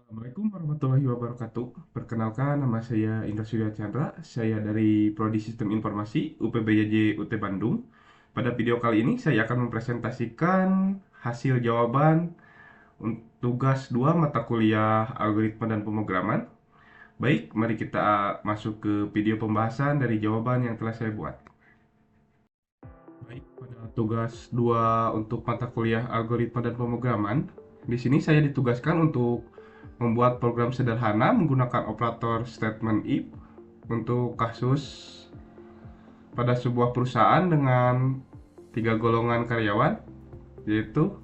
Assalamualaikum warahmatullahi wabarakatuh. Perkenalkan, nama saya Indra Surya Chandra. Saya dari Prodi Sistem Informasi UPBJJ UT Bandung. Pada video kali ini saya akan mempresentasikan hasil jawaban tugas 2 mata kuliah Algoritma dan Pemrograman. Baik, mari kita masuk ke video pembahasan dari jawaban yang telah saya buat. Baik, pada tugas 2 untuk mata kuliah Algoritma dan Pemrograman, di sini saya ditugaskan untuk membuat program sederhana menggunakan operator statement if untuk kasus pada sebuah perusahaan dengan 3 golongan karyawan, yaitu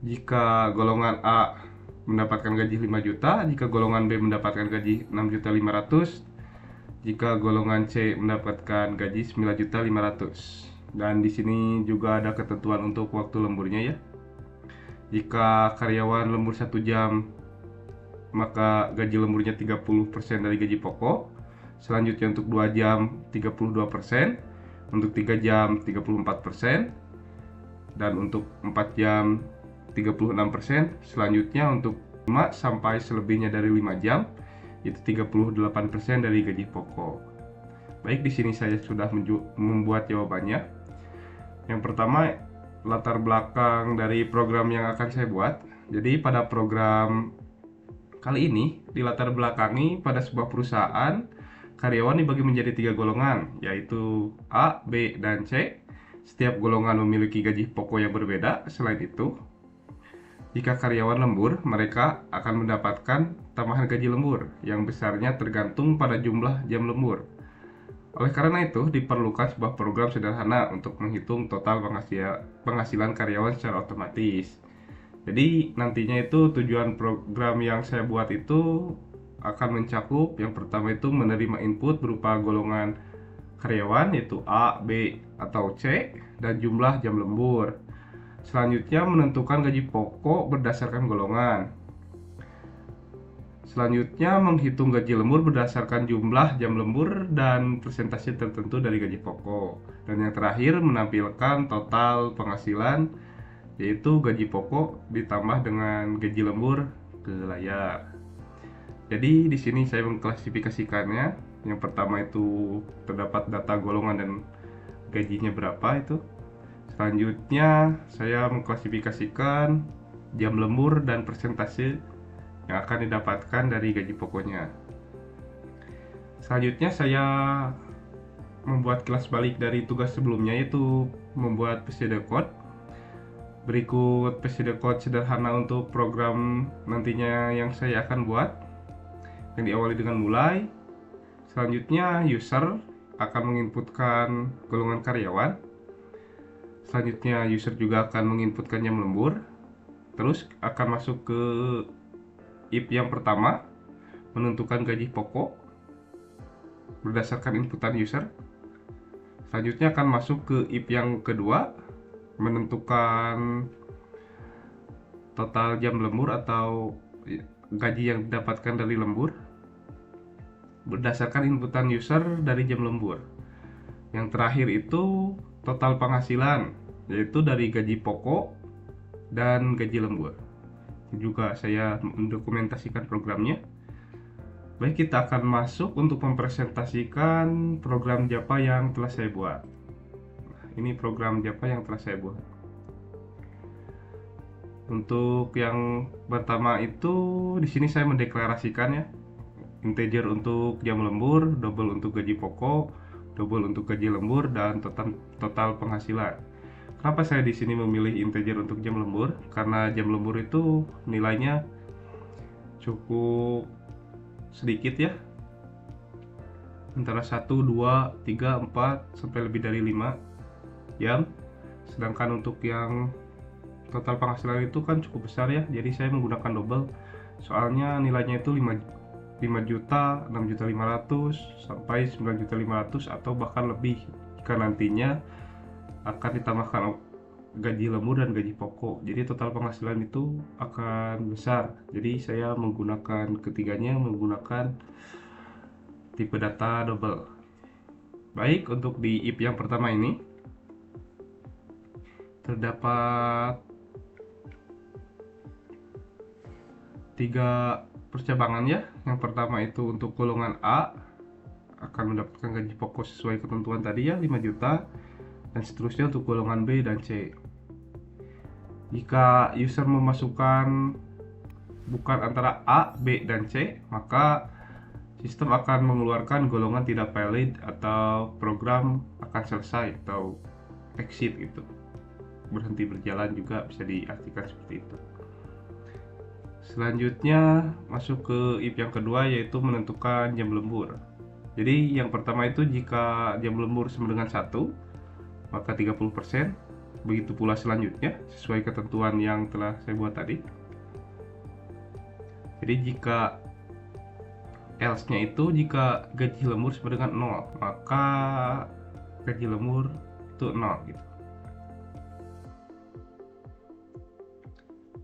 jika golongan A mendapatkan gaji 5 juta, jika golongan B mendapatkan gaji 6.500.000, jika golongan C mendapatkan gaji 9.500.000. Dan di sini juga ada ketentuan untuk waktu lemburnya ya. Jika karyawan lembur 1 jam, maka gaji lemburnya 30% dari gaji pokok. Selanjutnya untuk 2 jam 32%, untuk 3 jam 34%, dan untuk 4 jam 36%. Selanjutnya untuk 5 sampai selebihnya dari 5 jam itu 38% dari gaji pokok. Baik, di sini saya sudah membuat jawabannya. Yang pertama, latar belakang dari program yang akan saya buat. Jadi pada program kali ini dilatar belakangi pada sebuah perusahaan, karyawan dibagi menjadi 3 golongan, yaitu A, B, dan C. Setiap golongan memiliki gaji pokok yang berbeda. Selain itu, jika karyawan lembur, mereka akan mendapatkan tambahan gaji lembur yang besarnya tergantung pada jumlah jam lembur. Oleh karena itu, diperlukan sebuah program sederhana untuk menghitung total penghasilan karyawan secara otomatis. Jadi nantinya itu tujuan program yang saya buat itu akan mencakup yang pertama itu menerima input berupa golongan karyawan yaitu A, B, atau C dan jumlah jam lembur. Selanjutnya menentukan gaji pokok berdasarkan golongan. Selanjutnya menghitung gaji lembur berdasarkan jumlah jam lembur dan persentase tertentu dari gaji pokok. Dan yang terakhir menampilkan total penghasilan yaitu gaji pokok ditambah dengan gaji lembur ke layar. Jadi di sini saya mengklasifikasikannya. Yang pertama itu terdapat data golongan dan gajinya berapa itu. Selanjutnya saya mengklasifikasikan jam lembur dan persentase yang akan didapatkan dari gaji pokoknya. Selanjutnya saya membuat kelas balik dari tugas sebelumnya, yaitu membuat pseudocode. Berikut pseudocode sederhana untuk program nantinya yang saya akan buat, yang diawali dengan mulai. Selanjutnya user akan menginputkan golongan karyawan. Selanjutnya user juga akan menginputkan jam lembur. Terus akan masuk ke if yang pertama, menentukan gaji pokok berdasarkan inputan user. Selanjutnya akan masuk ke if yang kedua, menentukan total jam lembur atau gaji yang didapatkan dari lembur berdasarkan inputan user dari jam lembur. Yang terakhir itu total penghasilan, yaitu dari gaji pokok dan gaji lembur. Juga saya mendokumentasikan programnya. Baik, kita akan masuk untuk mempresentasikan program Java yang telah saya buat. Ini program Java yang telah saya buat. Untuk yang pertama itu di sini saya mendeklarasikan ya, integer untuk jam lembur, double untuk gaji pokok, double untuk gaji lembur, dan total penghasilan. Kenapa saya di sini memilih integer untuk jam lembur? Karena jam lembur itu nilainya cukup sedikit ya, antara 1, 2, 3, 4 sampai lebih dari 5 jam. Sedangkan untuk yang total penghasilan itu kan cukup besar ya, jadi saya menggunakan double. Soalnya nilainya itu 5 juta, 6.500.000 sampai 9.500.000 atau bahkan lebih jika nantinya akan ditambahkan gaji lembur dan gaji pokok. Jadi total penghasilan itu akan besar. Jadi saya menggunakan ketiganya, menggunakan tipe data double. Baik, untuk di if yang pertama ini terdapat tiga percabangan ya. Yang pertama itu untuk golongan A akan mendapatkan gaji pokok sesuai ketentuan tadi ya, 5 juta, dan seterusnya untuk golongan B dan C. Jika user memasukkan bukan antara A, B, dan C, maka sistem akan mengeluarkan golongan tidak valid atau program akan selesai atau exit gitu. Berhenti berjalan juga bisa diartikan seperti itu. Selanjutnya masuk ke if yang kedua, yaitu menentukan jam lembur. Jadi yang pertama itu jika jam lembur sama dengan 1, maka 30%. Begitu pula selanjutnya sesuai ketentuan yang telah saya buat tadi. Jadi jika else-nya itu jika gaji lembur sama dengan 0, maka gaji lembur itu 0 gitu.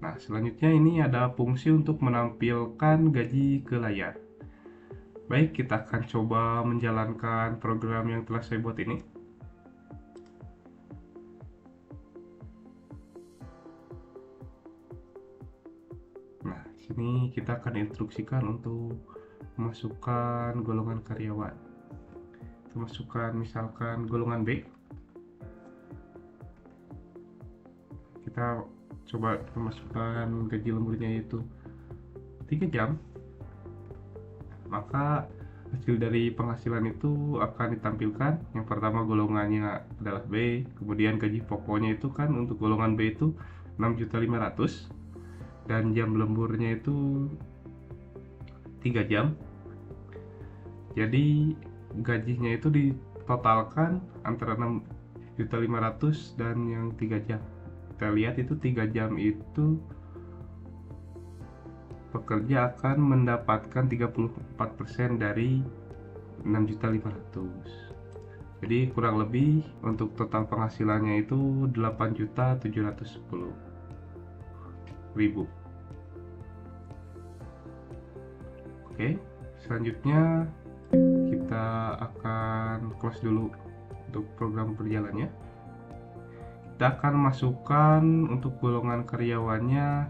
Nah, selanjutnya ini ada fungsi untuk menampilkan gaji ke layar. Baik, kita akan coba menjalankan program yang telah saya buat ini. Nah, sini kita akan instruksikan untuk memasukkan golongan karyawan. Kita masukkan misalkan golongan B. Kita coba memasukkan gaji lemburnya yaitu 3 jam. Maka hasil dari penghasilan itu akan ditampilkan. Yang pertama golongannya adalah B, kemudian gaji pokoknya itu kan untuk golongan B itu 6.500.000 dan jam lemburnya itu 3 jam. Jadi gajinya itu ditotalkan antara 6.500.000 dan yang 3 jam. Kita lihat itu 3 jam itu pekerja akan mendapatkan 34% dari 6.500.000. Jadi kurang lebih untuk total penghasilannya itu 8.710.000. Oke, selanjutnya kita akan close dulu untuk program berjalannya. Kita akan masukkan untuk golongan karyawannya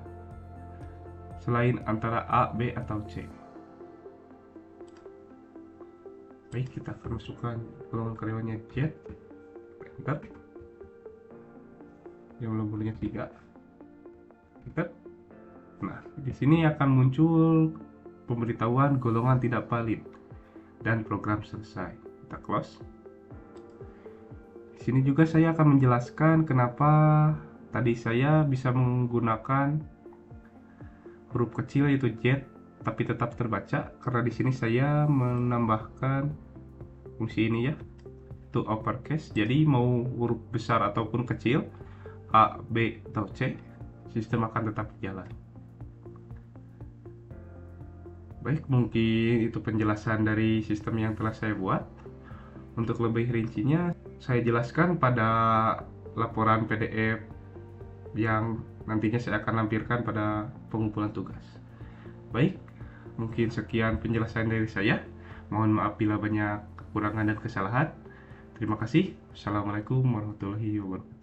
selain antara A, B, atau C. Baik, kita akan masukkan golongan karyawannya Z. Enter. Yang lemburnya 3. Enter. Nah, di sini akan muncul pemberitahuan golongan tidak valid dan program selesai. Kita close. Di sini juga saya akan menjelaskan kenapa tadi saya bisa menggunakan huruf kecil yaitu Z tapi tetap terbaca, karena di sini saya menambahkan fungsi ini ya, to uppercase. Jadi mau huruf besar ataupun kecil, A, B, atau C, sistem akan tetap berjalan. Baik, mungkin itu penjelasan dari sistem yang telah saya buat. Untuk lebih rincinya, saya jelaskan pada laporan PDF yang nantinya saya akan lampirkan pada pengumpulan tugas. Baik, mungkin sekian penjelasan dari saya. Mohon maaf bila banyak kekurangan dan kesalahan. Terima kasih. Assalamualaikum warahmatullahi wabarakatuh.